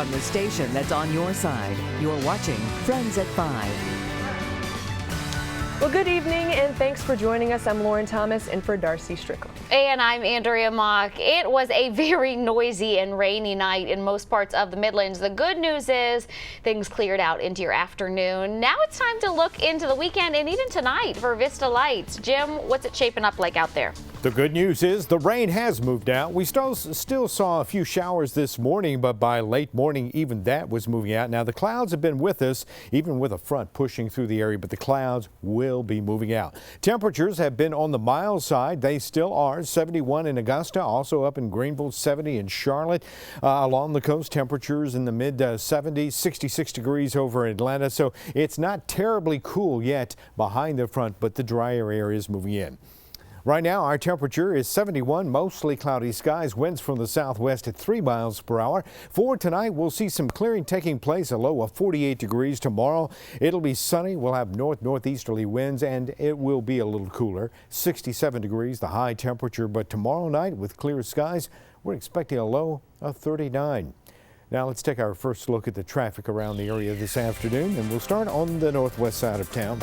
from the station that's on your side. You're watching Friends at 5. Well, good evening, and thanks for joining us. I'm Lauren Thomas, in for Darcy Strickland. And I'm Andrea Mock. It was a very noisy and rainy night in most parts of the Midlands. The good news is things cleared out into your afternoon. Now it's time to look into the weekend and even tonight for Vista Lights. Jim, what's it shaping up like out there? The good news is the rain has moved out. We still saw a few showers this morning, but by late morning, even that was moving out. Now, the clouds have been with us, even with a front pushing through the area, but the clouds will be moving out. Temperatures have been on the mild side. They still are. 71 in Augusta, also up in Greenville, 70 in Charlotte. Along the coast, temperatures in the mid 70s, 66 degrees over Atlanta. So it's not terribly cool yet behind the front, but the drier air is moving in. Right now, our temperature is 71, mostly cloudy skies, winds from the southwest at 3 miles per hour. For tonight, we'll see some clearing taking place, a low of 48 degrees. Tomorrow, it'll be sunny. We'll have northeasterly winds, and it will be a little cooler. 67 degrees, the high temperature. But tomorrow night, with clear skies, we're expecting a low of 39. Now, let's take our first look at the traffic around the area this afternoon, and we'll start on the northwest side of town.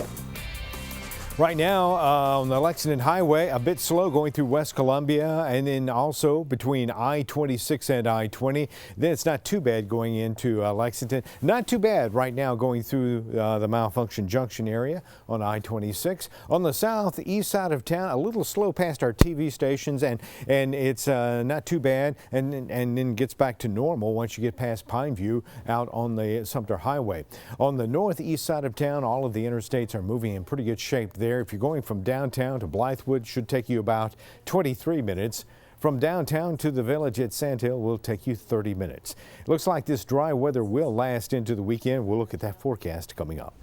Right now on the Lexington Highway, a bit slow going through West Columbia, and then also between I-26 and I-20. Then it's not too bad going into Lexington. Not too bad right now going through the Malfunction Junction area on I-26. On the southeast side of town, a little slow past our TV stations, and it's not too bad, and then gets back to normal once you get past Pineview out on the Sumter Highway. On the northeast side of town, all of the interstates are moving in pretty good shape there. If you're going from downtown to Blythewood, should take you about 23 minutes. From downtown to the village at Sandhill will take you 30 minutes. It looks like this dry weather will last into the weekend. We'll look at that forecast coming up.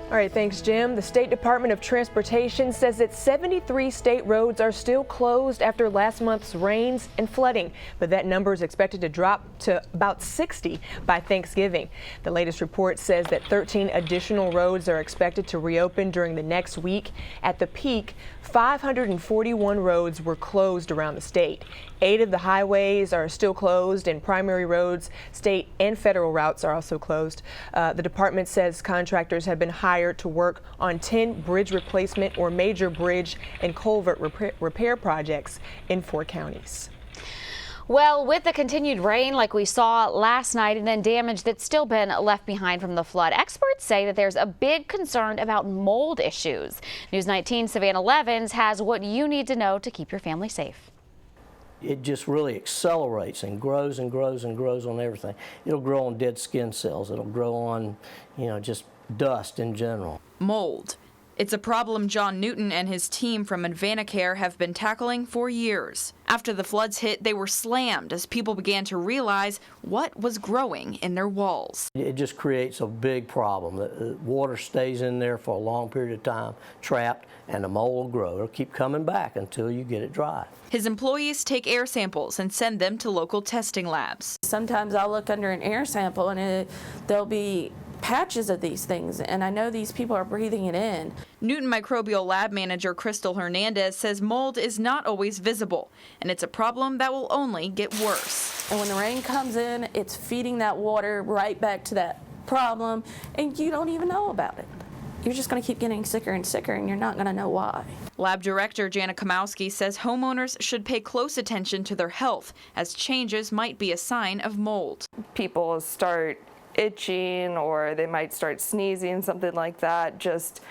All right, thanks, Jim. The State Department of Transportation says that 73 state roads are still closed after last month's rains and flooding, but that number is expected to drop to about 60 by Thanksgiving. The latest report says that 13 additional roads are expected to reopen during the next week. At the peak, 541 roads were closed around the state. 8 of the highways are still closed, and primary roads, state and federal routes are also closed. The department says contractors have been hired to work on 10 bridge replacement or major bridge and culvert repair projects in 4 counties. Well, with the continued rain like we saw last night and then damage that's still been left behind from the flood, experts say that there's a big concern about mold issues. News 19 Savannah Levins has what you need to know to keep your family safe. It just really accelerates and grows and grows and grows on everything. It'll grow on dead skin cells. It'll grow on, just dust in general. Mold. It's a problem John Newton and his team from Advancare have been tackling for years. After the floods hit, they were slammed as people began to realize what was growing in their walls. It just creates a big problem. The water stays in there for a long period of time, trapped, and the mold will grow. It'll keep coming back until you get it dry. His employees take air samples and send them to local testing labs. Sometimes I'll look under an air sample and there'll be patches of these things, and I know these people are breathing it in. Newton Microbial Lab Manager Crystal Hernandez says mold is not always visible, and it's a problem that will only get worse. And when the rain comes in, it's feeding that water right back to that problem, and you don't even know about it. You're just going to keep getting sicker and sicker, and you're not going to know why. Lab Director Jana Kamowski says homeowners should pay close attention to their health, as changes might be a sign of mold. People start itching, or they might start sneezing, something like that. Just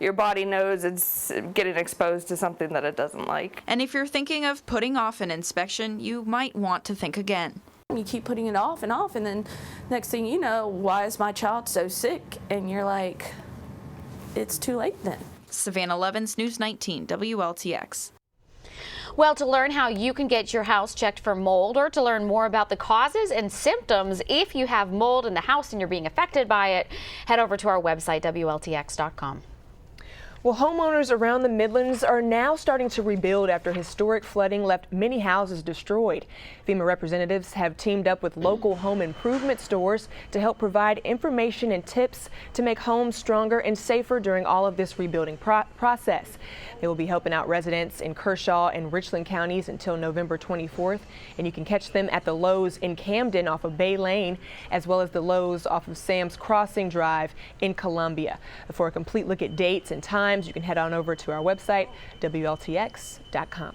your body knows it's getting exposed to something that it doesn't like. And if you're thinking of putting off an inspection, you might want to think again. You keep putting it off, and then next thing you know, why is my child so sick? And you're like, it's too late then. Savannah Levins, News 19, WLTX. Well, to learn how you can get your house checked for mold, or to learn more about the causes and symptoms if you have mold in the house and you're being affected by it, head over to our website, WLTX.com. Well, homeowners around the Midlands are now starting to rebuild after historic flooding left many houses destroyed. FEMA representatives have teamed up with local home improvement stores to help provide information and tips to make homes stronger and safer during all of this rebuilding process. They will be helping out residents in Kershaw and Richland counties until November 24th, and you can catch them at the Lowe's in Camden off of Bay Lane, as well as the Lowe's off of Sam's Crossing Drive in Columbia. For a complete look at dates and times, you can head on over to our website, WLTX.com.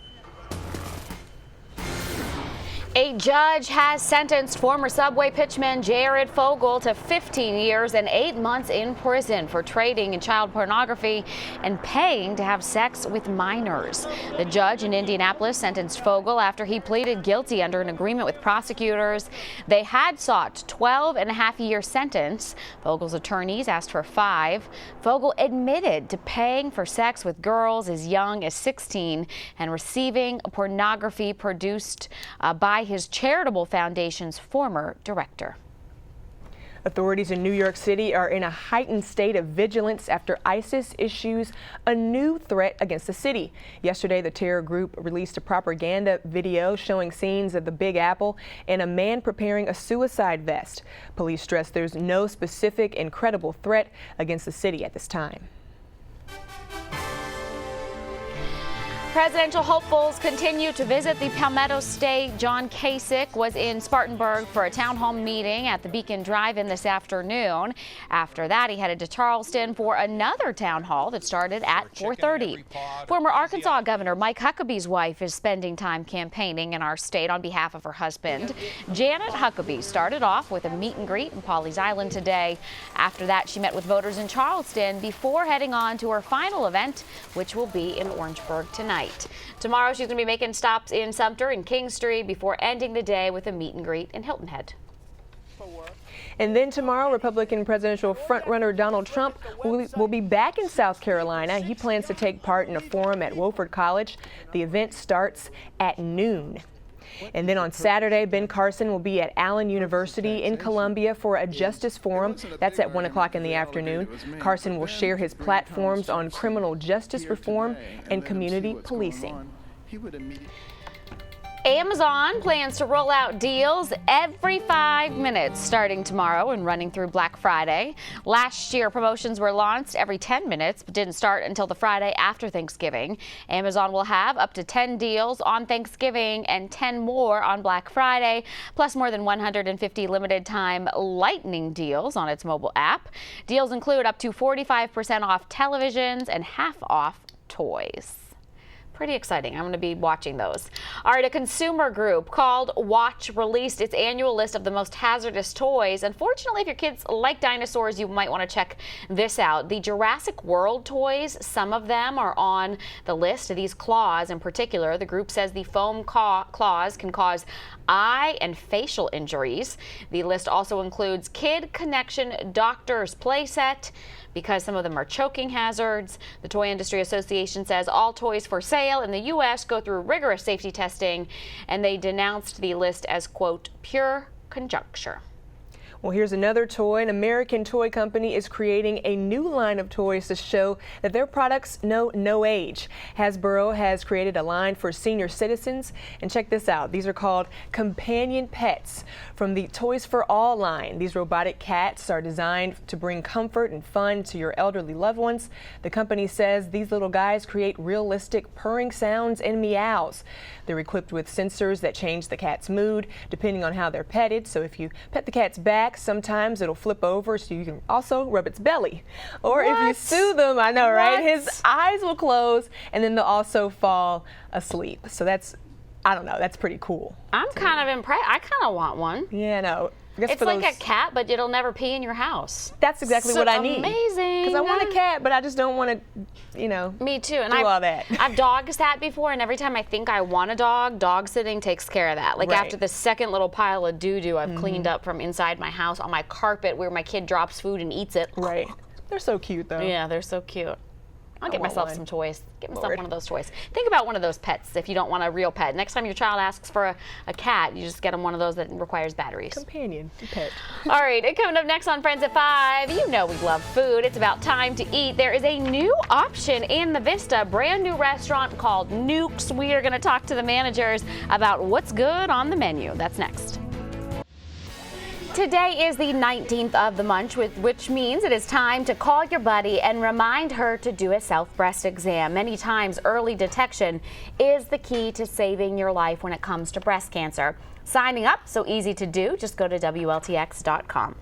A judge has sentenced former Subway pitchman Jared Fogle to 15 years and 8 months in prison for trading in child pornography and paying to have sex with minors. The judge in Indianapolis sentenced Fogle after he pleaded guilty under an agreement with prosecutors. They had sought 12.5-year sentence. Fogle's attorneys asked for 5. Fogle admitted to paying for sex with girls as young as 16 and receiving pornography produced by his charitable foundation's former director. Authorities in New York City are in a heightened state of vigilance after ISIS issues a new threat against the city. Yesterday, the terror group released a propaganda video showing scenes of the Big Apple and a man preparing a suicide vest. Police stress there's no specific and credible threat against the city at this time. Presidential hopefuls continue to visit the Palmetto State. John Kasich was in Spartanburg for a town hall meeting at the Beacon Drive-In this afternoon. After that, he headed to Charleston for another town hall that started at 4:30. Former Arkansas Governor Mike Huckabee's wife is spending time campaigning in our state on behalf of her husband. Janet Huckabee started off with a meet and greet in Pawleys Island today. After that, she met with voters in Charleston before heading on to her final event, which will be in Orangeburg tonight. Tomorrow, she's going to be making stops in Sumter and King Street before ending the day with a meet and greet in Hilton Head. And then tomorrow, Republican presidential frontrunner Donald Trump will be back in South Carolina. He plans to take part in a forum at Wofford College. The event starts at noon. And then on Saturday, Ben Carson will be at Allen University in Columbia for a justice forum. That's at 1 o'clock in the afternoon. Carson will share his platforms on criminal justice reform and community policing. Amazon plans to roll out deals every 5 minutes starting tomorrow and running through Black Friday. Last year, promotions were launched every 10 minutes but didn't start until the Friday after Thanksgiving. Amazon will have up to 10 deals on Thanksgiving and 10 more on Black Friday, plus more than 150 limited time lightning deals on its mobile app. Deals include up to 45% off televisions and half off toys. Pretty exciting. I'm going to be watching those. All right, a consumer group called Watch released its annual list of the most hazardous toys. Unfortunately, if your kids like dinosaurs, you might want to check this out. The Jurassic World toys, some of them are on the list. These claws in particular, the group says the foam claws can cause eye and facial injuries. The list also includes Kid Connection Doctor's Playset, because some of them are choking hazards. The Toy Industry Association says all toys for sale in the U.S. go through rigorous safety testing, and they denounced the list as, quote, pure conjecture. Well, here's another toy. An American toy company is creating a new line of toys to show that their products know no age. Hasbro has created a line for senior citizens, and check this out. These are called companion pets from the Toys for All line. These robotic cats are designed to bring comfort and fun to your elderly loved ones. The company says these little guys create realistic purring sounds and meows. They're equipped with sensors that change the cat's mood depending on how they're petted. So if you pet the cat's back, sometimes it'll flip over so you can also rub its belly. Or if you soothe them, I know, right? His eyes will close and then they'll also fall asleep. So that's, I don't know, that's pretty cool. I'm kind of impressed. I kind of want one. Yeah, no. It's like a cat, but it'll never pee in your house. That's exactly what I need. Amazing. Because I want a cat, but I just don't want to, you know, me too. And do all that. I've dog sat before, and every time I think I want a dog sitting takes care of that. Like after the second little pile of doo-doo I've cleaned up from inside my house on my carpet where my kid drops food and eats it. Right. They're so cute, though. Yeah, they're so cute. I'll get myself some toys. Get myself Lord. one of those toys. Think about one of those pets if you don't want a real pet. Next time your child asks for a cat, you just get them one of those that requires batteries. Companion pet. All right, coming up next on Friends at 5, you know we love food. It's about time to eat. There is a new option in the Vista, a brand new restaurant called Nukes. We are going to talk to the managers about what's good on the menu. That's next. Today is the 19th of the month, which means it is time to call your buddy and remind her to do a self-breast exam. Many times, early detection is the key to saving your life when it comes to breast cancer. Signing up, so easy to do. Just go to WLTX.com.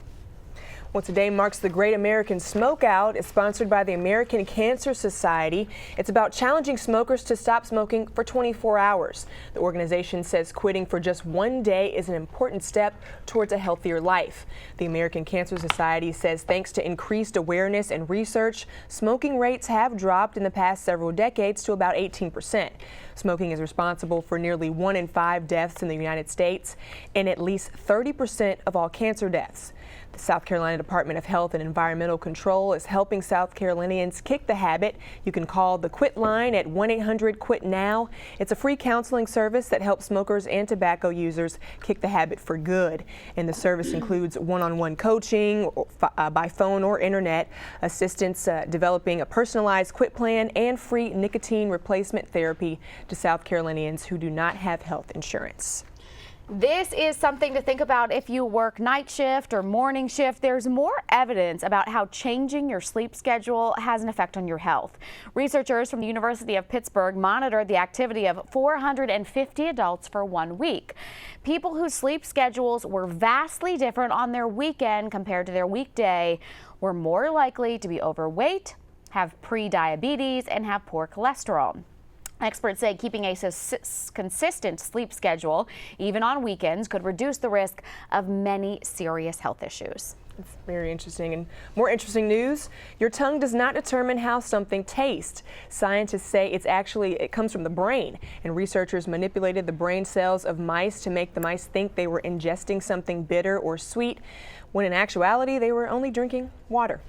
Well, today marks the Great American Smokeout. It's sponsored by the American Cancer Society. It's about challenging smokers to stop smoking for 24 hours. The organization says quitting for just one day is an important step towards a healthier life. The American Cancer Society says thanks to increased awareness and research, smoking rates have dropped in the past several decades to about 18%. Smoking is responsible for nearly 1 in 5 deaths in the United States and at least 30% of all cancer deaths. The South Carolina Department of Health and Environmental Control is helping South Carolinians kick the habit. You can call the Quit line at 1-800-QUIT-NOW. It's a free counseling service that helps smokers and tobacco users kick the habit for good. And the service includes one-on-one coaching by phone or internet, assistance developing a personalized quit plan, and free nicotine replacement therapy to South Carolinians who do not have health insurance. This is something to think about if you work night shift or morning shift. There's more evidence about how changing your sleep schedule has an effect on your health. Researchers from the University of Pittsburgh monitored the activity of 450 adults for 1 week. People whose sleep schedules were vastly different on their weekend compared to their weekday were more likely to be overweight, have pre-diabetes, and have poor cholesterol. Experts say keeping a consistent sleep schedule, even on weekends, could reduce the risk of many serious health issues. It's very interesting. And more interesting news, your tongue does not determine how something tastes. Scientists say it comes from the brain, and researchers manipulated the brain cells of mice to make the mice think they were ingesting something bitter or sweet, when in actuality they were only drinking water.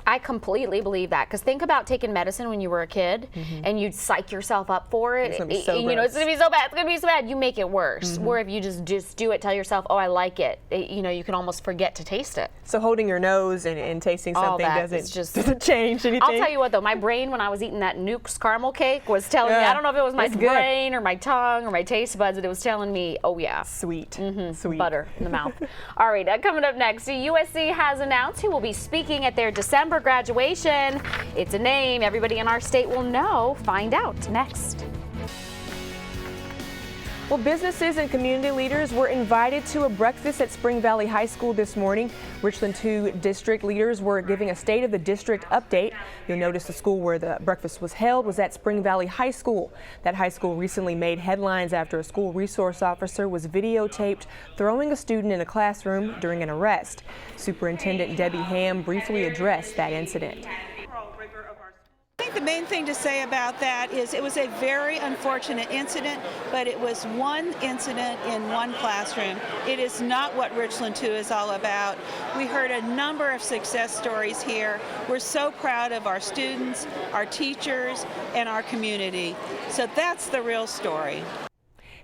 I completely believe that, because think about taking medicine when you were a kid and you'd psych yourself up for it. It's gonna be so you know, it's going to be so bad. It's going to be so bad. You make it worse. Where if you just do it, tell yourself, oh, I like it. You know, you can almost forget to taste it. So holding your nose and tasting All something that doesn't change anything. I'll tell you what, though, my brain when I was eating that Nukes caramel cake was telling me, I don't know if it was my brain or my tongue or my taste buds, but it was telling me, oh yeah. Sweet. Sweet. Butter in the mouth. All right, coming up next, USC has announced who will be speaking at their December graduation. It's a name everybody in our state will know. Find out next. Well, businesses and community leaders were invited to a breakfast at Spring Valley High School this morning. Richland 2 district leaders were giving a state of the district update. You'll notice the school where the breakfast was held was at Spring Valley High School. That high school recently made headlines after a school resource officer was videotaped throwing a student in a classroom during an arrest. Superintendent Debbie Ham briefly addressed that incident. I think the main thing to say about that is it was a very unfortunate incident, but it was one incident in one classroom. It is not what Richland 2 is all about. We heard a number of success stories here. We're so proud of our students, our teachers, and our community. So that's the real story.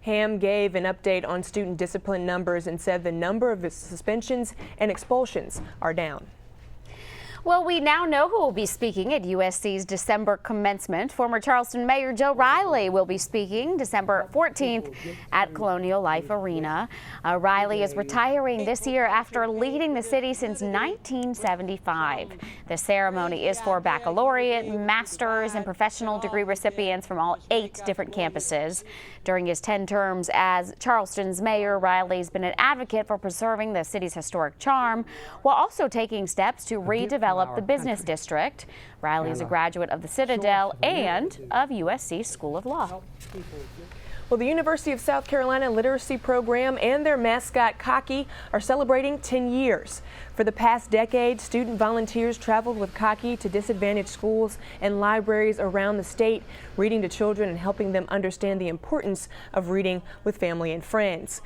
Ham gave an update on student discipline numbers and said the number of suspensions and expulsions are down. Well, we now know who will be speaking at USC's December commencement. Former Charleston Mayor Joe Riley will be speaking December 14th at Colonial Life Arena. Riley is retiring this year after leading the city since 1975. The ceremony is for baccalaureate, master's, and professional degree recipients from all 8 different campuses. During his 10 terms as Charleston's mayor, Riley's been an advocate for preserving the city's historic charm while also taking steps to redevelop the business district. Riley is a graduate of the Citadel and of USC School of Law. Well, the University of South Carolina Literacy Program and their mascot, Cocky, are celebrating 10 years. For the past decade, student volunteers traveled with Cocky to disadvantaged schools and libraries around the state, reading to children and helping them understand the importance of reading with family and friends.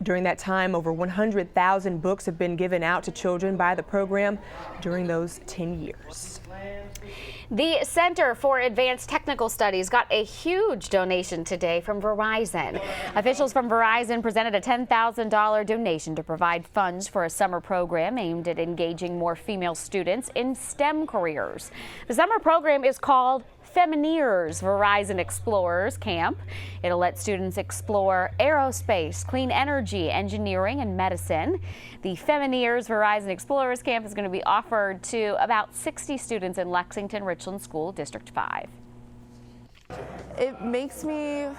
During that time, over 100,000 books have been given out to children by the program during those 10 years. The Center for Advanced Technical Studies got a huge donation today from Verizon. Officials from Verizon presented a $10,000 donation to provide funds for a summer program aimed at engaging more female students in STEM careers. The summer program is called Femineers Verizon Explorers Camp. It'll let students explore aerospace, clean energy, engineering, and medicine. The Femineers Verizon Explorers Camp is going to be offered to about 60 students in Lexington Richland School District 5. It makes me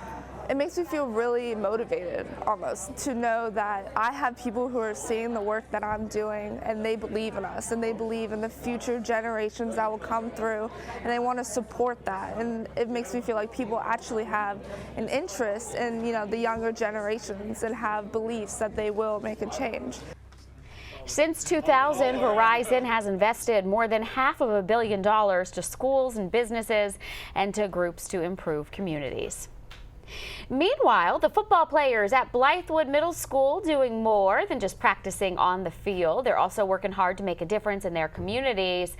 feel really motivated almost to know that I have people who are seeing the work that I'm doing and they believe in us and they believe in the future generations that will come through and they want to support that, and it makes me feel like people actually have an interest in the younger generations and have beliefs that they will make a change. Since 2000, Verizon has invested more than $500 million to schools and businesses and to groups to improve communities. Meanwhile, the football players at Blythewood Middle School doing more than just practicing on the field. They're also working hard to make a difference in their communities.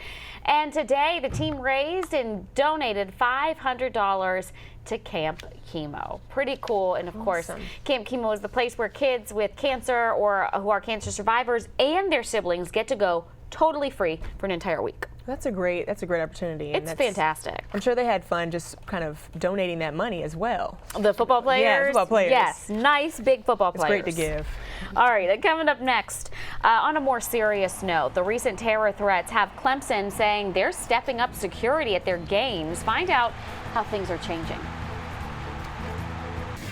And today, the team raised and donated $500 to Camp Chemo. Pretty cool. And of course, Camp Chemo is the place where kids with cancer or who are cancer survivors and their siblings get to go totally free for an entire week. That's a great opportunity. It's fantastic. I'm sure they had fun just kind of donating that money as well. The football players? Yeah, football players. Yes, nice big football players. It's great to give. All right, coming up next, on a more serious note, the recent terror threats have Clemson saying they're stepping up security at their games. Find out how things are changing.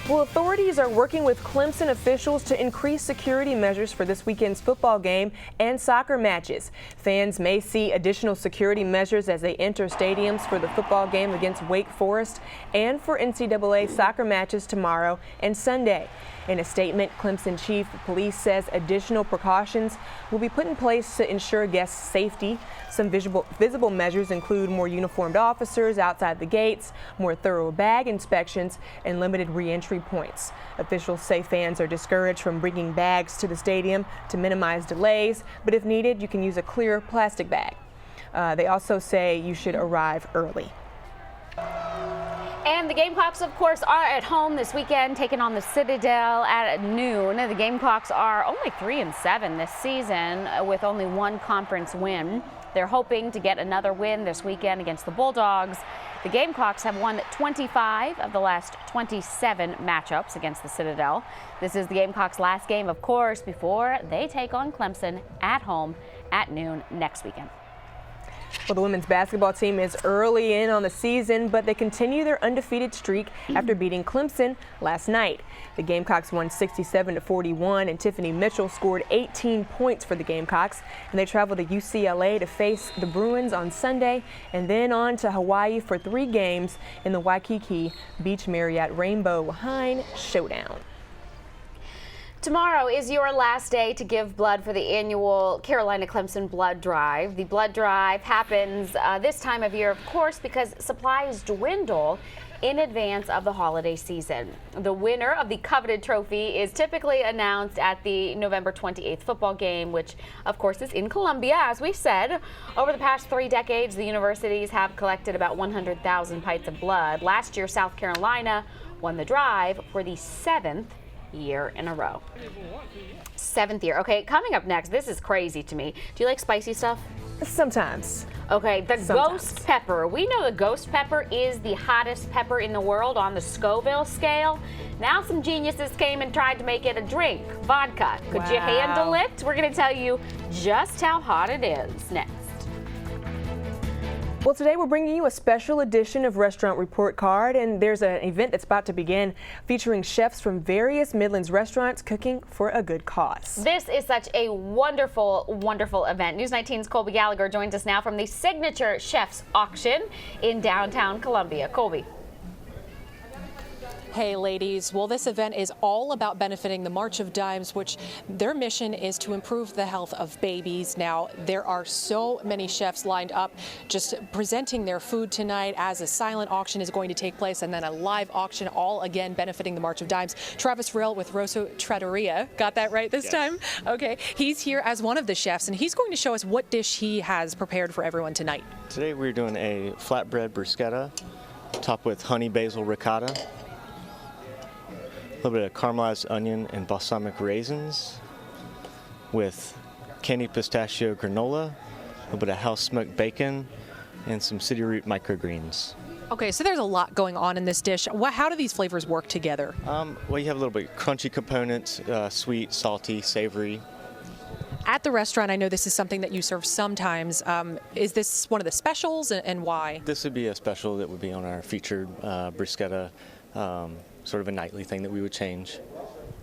Well, authorities are working with Clemson officials to increase security measures for this weekend's football game and soccer matches. Fans may see additional security measures as they enter stadiums for the football game against Wake Forest and for NCAA soccer matches tomorrow and Sunday. In a statement, Clemson Chief of Police says additional precautions will be put in place to ensure guests' safety. Some visible measures include more uniformed officers outside the gates, more thorough bag inspections, and limited re-entry points. Officials say fans are discouraged from bringing bags to the stadium to minimize delays, but if needed, you can use a clear plastic bag. They also say you should arrive early. And the Gamecocks, of course, are at home this weekend, taking on the Citadel at noon. The Gamecocks are only 3-7 this season, with only one conference win. They're hoping to get another win this weekend against the Bulldogs. The Gamecocks have won 25 of the last 27 matchups against the Citadel. This is the Gamecocks' last game, of course, before they take on Clemson at home at noon next weekend. Well, the women's basketball team is early in on the season, but they continue their undefeated streak after beating Clemson last night. The Gamecocks won 67-41, and Tiffany Mitchell scored 18 points for the Gamecocks, and they travel to UCLA to face the Bruins on Sunday, and then on to Hawaii for 3 games in the Waikiki Beach Marriott Rainbow Hine Showdown. Tomorrow is your last day to give blood for the annual Carolina Clemson Blood Drive. The blood drive happens this time of year, of course, because supplies dwindle in advance of the holiday season. The winner of the coveted trophy is typically announced at the November 28th football game, which, of course, is in Columbia, as we said. Over the past 3 decades, the universities have collected about 100,000 pints of blood. Last year, South Carolina won the drive for the 7th year in a row. 7th year. Okay, coming up next, this is crazy to me. Do you like spicy stuff? Sometimes. Okay, the ghost pepper. We know the ghost pepper is the hottest pepper in the world on the Scoville scale. Now some geniuses came and tried to make it a drink, vodka. Could you handle it? We're going to tell you just how hot it is next. Well, today we're bringing you a special edition of Restaurant Report Card, and there's an event that's about to begin featuring chefs from various Midlands restaurants cooking for a good cause. This is such a wonderful, wonderful event. News 19's Colby Gallagher joins us now from the Signature Chefs Auction in downtown Columbia. Colby. Hey ladies, well this event is all about benefiting the March of Dimes, which their mission is to improve the health of babies. Now there are so many chefs lined up just presenting their food tonight as a silent auction is going to take place and then a live auction, all again benefiting the March of Dimes. Travis Rill with Rosso Trattoria, got that right this time? Okay, he's here as one of the chefs and he's going to show us what dish he has prepared for everyone tonight. Today we're doing a flatbread bruschetta topped with honey basil ricotta. A little bit of caramelized onion and balsamic raisins with candied pistachio granola, a little bit of house smoked bacon, and some city root microgreens. Okay, so there's a lot going on in this dish. How do these flavors work together? Well, you have a little bit crunchy components, sweet, salty, savory. At the restaurant, I know this is something that you serve sometimes. Is this one of the specials and why? This would be a special that would be on our featured bruschetta. Sort of a nightly thing that we would change.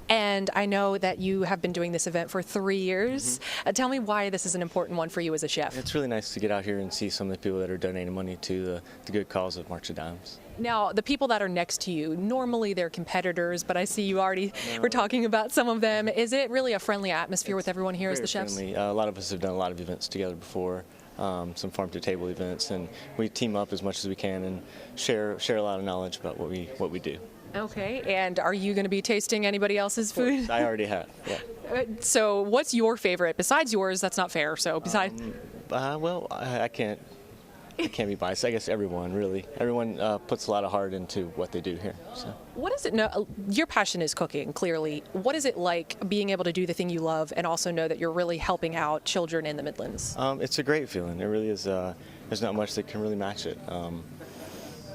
And I know that you have been doing this event for 3 years. Tell me why this is an important one for you as a chef. It's really nice to get out here and see some of the people that are donating money to the good cause of March of Dimes. Now, the people that are next to you, normally they're competitors, but I see you already were talking about some of them. Is it really a friendly atmosphere with everyone here as the chefs? Friendly. A lot of us have done a lot of events together before. Some farm-to-table events, and we team up as much as we can and share a lot of knowledge about what we do. Okay, and are you going to be tasting anybody else's food? I already have, yeah. So what's your favorite? Besides yours, that's not fair, so besides... Well, I can't be biased. I guess everyone, really. Everyone puts a lot of heart into what they do here. So. What is it, your passion is cooking, clearly. What is it like being able to do the thing you love and also know that you're really helping out children in the Midlands? It's a great feeling. It really is. There's not much that can really match it.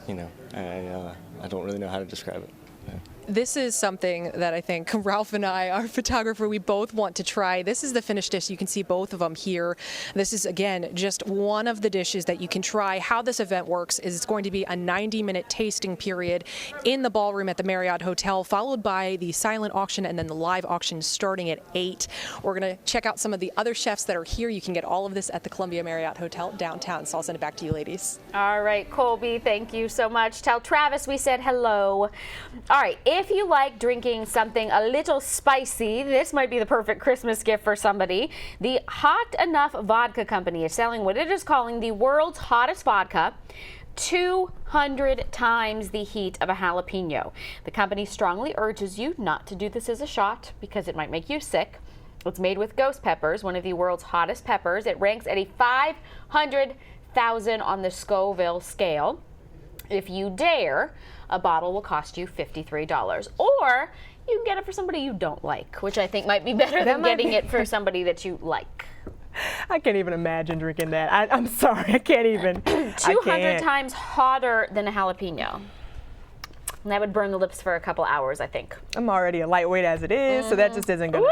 I don't really know how to describe it. Yeah. This is something that I think Ralph and I, our photographer, we both want to try. This is the finished dish. You can see both of them here. This is, again, just one of the dishes that you can try. How this event works is it's going to be a 90-minute tasting period in the ballroom at the Marriott Hotel, followed by the silent auction and then the live auction starting at 8. We're going to check out some of the other chefs that are here. You can get all of this at the Columbia Marriott Hotel downtown. So I'll send it back to you, ladies. All right, Colby, thank you so much. Tell Travis we said hello. All right. If you like drinking something a little spicy, this might be the perfect Christmas gift for somebody. The Hot Enough Vodka Company is selling what it is calling the world's hottest vodka, 200 times the heat of a jalapeno. The company strongly urges you not to do this as a shot because it might make you sick. It's made with ghost peppers, one of the world's hottest peppers. It ranks at a 500,000 on the Scoville scale. If you dare, a bottle will cost you $53. Or you can get it for somebody you don't like, which I think might be better than getting it for somebody that you like. I can't even imagine drinking that. I'm sorry, I can't even. 200 times hotter than a jalapeno. And that would burn the lips for a couple hours, I think. I'm already a lightweight as it is, so that just isn't gonna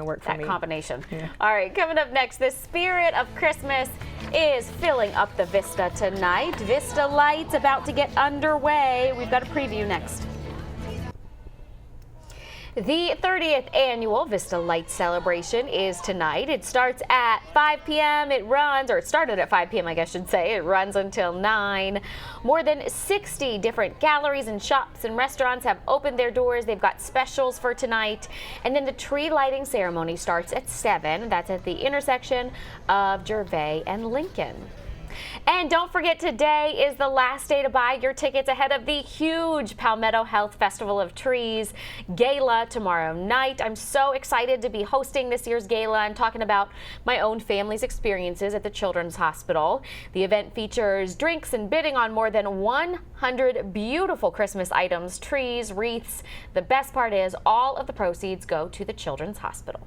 work for me. That combination. Yeah. All right, coming up next, the spirit of Christmas is filling up the Vista tonight. Vista Lights about to get underway. We've got a preview next. The 30th annual Vista Lights celebration is tonight. It starts at 5 p.m. It started at 5 p.m. I should say. It runs until 9. More than 60 different galleries and shops and restaurants have opened their doors. They've got specials for tonight. And then the tree lighting ceremony starts at 7. That's at the intersection of Gervais and Lincoln. And don't forget, today is the last day to buy your tickets ahead of the huge Palmetto Health Festival of Trees Gala tomorrow night. I'm so excited to be hosting this year's gala and talking about my own family's experiences at the Children's Hospital. The event features drinks and bidding on more than 100 beautiful Christmas items, trees, wreaths. The best part is all of the proceeds go to the Children's Hospital.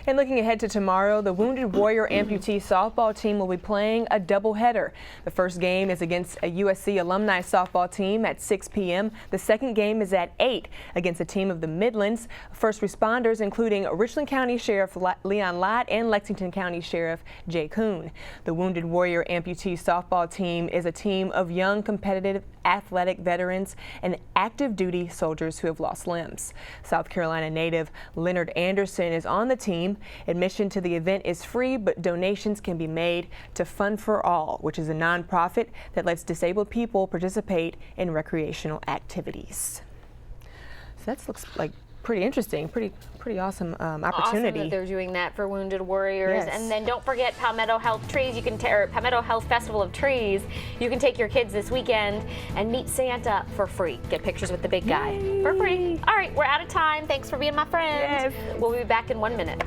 And looking ahead to tomorrow, the Wounded Warrior amputee softball team will be playing a doubleheader. The first game is against a USC alumni softball team at 6 p.m. The second game is at 8 against a team of the Midlands. First responders, including Richland County Sheriff Leon Lott and Lexington County Sheriff Jay Kuhn. The Wounded Warrior amputee softball team is a team of young, competitive, athletic veterans and active duty soldiers who have lost limbs. South Carolina native Leonard Anderson is on the team theme. Admission to the event is free, but donations can be made to Fun for All, which is a nonprofit that lets disabled people participate in recreational activities. So that looks like pretty interesting, pretty awesome opportunity. Awesome that they're doing that for wounded warriors. Yes. And then don't forget Palmetto Health Trees. You can Palmetto Health Festival of Trees. You can take your kids this weekend and meet Santa for free. Get pictures with the big guy for free. All right, we're out of time. Thanks for being my friend. Yes. We'll be back in 1 minute.